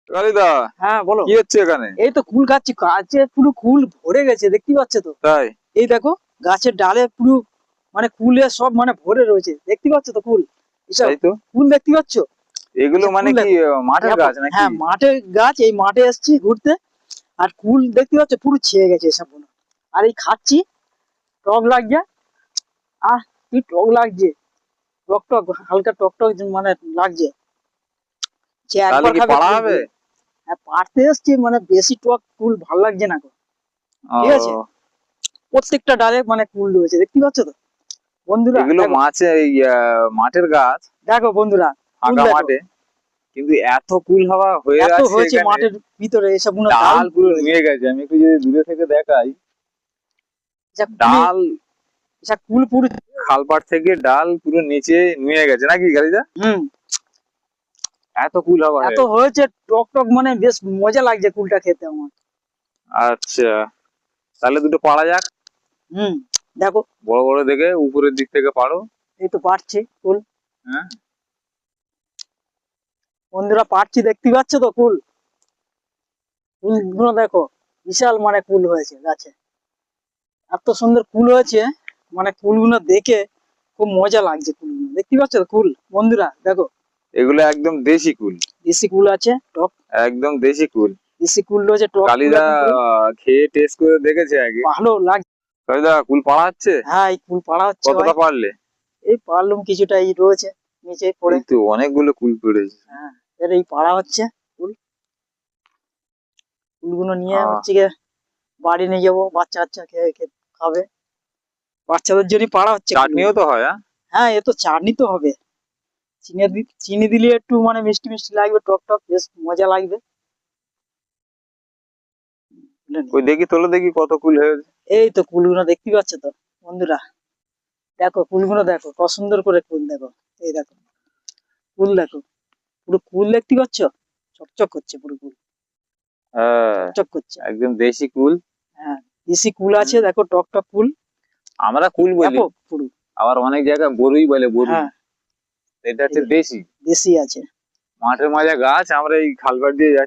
কালিদা, হ্যাঁ বলো। কি হচ্ছে এখানে? এই তো কুল খাচ্ছি, গাছে পুরো কুল ভরে গেছে, দেখতে পাচ্ছ তো? তাই? এই দেখো, গাছের ডালে পুরো মানে কুলে সব মানে ভরে রয়েছে, দেখতে পাচ্ছ তো কুল? এসব তাই তো। কুল দেখতে পাচ্ছ? এগুলো এসব মানে কুল কি দেখো। মাঠের দেখো, গাছ নাকি? হ্যাঁ মাঠের গাছ, এই মাঠে এসেছি ঘুরতে। আর কুল দেখতে পাচ্ছ পুরো ছেয়ে গেছে এসব গুলো। আর এই খাচ্ছি, টক লাগছে। আহ, কি টক লাগছে, টক টক হালকা টক টক মানে লাগছে। যে তাহলে একবার কি খাবে পাড়া কুল হবে? দিয়ে। হ্যাঁ পাড়তে এসছি, মানে বেশি টক কুল ভাল লাগছে না গো। ঠিক আছে, ও, প্রত্যেকটা ডালে মানে কুল রয়েছে, দেখতে পাচ্ছ তো বন্ধুরা? এগুলো দেখো, মাছে মাঠের গাছ, দেখো বন্ধুরা, কুল ফাঁকা দেখো। মাঠে। কিন্তু এত কুল হাওয়া হয়ে এত আছে হয়েছে এখানে, মাঠের ভিতরে, এসব গুলো দারুণ ডাল কুল পুরো হয়েছে। নুয়ে গেছে। আমি একটু যদি দূরে থেকে দেখাই, এসব কুলি, ডাল এসব কুল পুরো। খালপাড় থেকে ডাল পুরো নিচে নুয়ে গেছে নাকি গাড়িটা? হুম, এত কুল হাওয়া এত হয়েছে। হয়েছে, টক টক মানে বেশ মজা লাগছে কুলটা খেতে আমার। আচ্ছা, তাহলে দুটো পাড়া যাক। হুম, দেখো, বড় বড় দেখে উপরের দিক থেকে পারো। এই তো পারছি কুল। হ্যাঁ, বন্ধুরা পারছি, দেখতে পাচ্ছ তো কুল? কুল গুলো দেখো, বিশাল মানে কুল হয়েছে গাছে। এত সুন্দর কুল হয়েছে, মানে কুলগুলো দেখে খুব মজা লাগছে। কুলগুলো দেখতে পাচ্ছ তো কুল বন্ধুরা, দেখো। এগুলো একদম দেশি কুল। দেশি কুল আছে টক, একদম দেশি কুল। দেশি কুল রয়েছে, টক কুল কালিদা একদম পুরো খেয়ে টেস্ট করে দেখেছে আগে। ভালো লাগছে। কালিদা, কুল পাড়া হচ্ছে? হ্যাঁ, এই কুল পাড়া হচ্ছে ভাই। কতটা পারলে? এই পারলুম কিছুটা, এই রয়েছে নিচে পড়ে। এই তো অনেকগুলো কুল পড়েছে। হ্যাঁ, এর এই পাড়া হচ্ছে কুল। কুলগুলো নিয়ে আহ, হচ্ছে গিয়ে বাড়ি নিয়ে যাবো, বাচ্চা বাচ্চা খেয়ে খেয়ে খাবে। বাচ্চাদের জন্য পাড়া হচ্ছে কুলগুলো। চাটনিও তো হয়, হ্যাঁ? হ্যাঁ, এ তো চাটনি তো হবে। চিনি দিলে একটু মানে মিষ্টি মিষ্টি লাগবে, টক টক, বেশ মজা লাগবে। বুঝলেন? ওই দেখি, তোলো দেখি কত কুল হয়েছে। এই তো কুলগুলো দেখতে পাচ্ছ তো বন্ধুরা, দেখো কুলগুলো দেখো, কত সুন্দর করে কুল দেখো। এই দেখো কুল দেখো, পুরো কুল দেখতে পাচ্ছ, চকচক করছে পুরো কুল, হ্যাঁ, চকচক করছে। একদম দেশি কুল। হ্যাঁ, দেশি কুল আছে, হুম, দেখো টক টক কুল। আমরা কুল বলি, দেখো পুরো। আবার অনেক জায়গায় বড়ই বলে, বড়ই। হ্যাঁ, এটা এই হচ্ছে যে দেশি। দেশি আছে। মাঠের মাঝে গাছ, আমরা এই খালপাড় দিয়ে যাচ্ছি।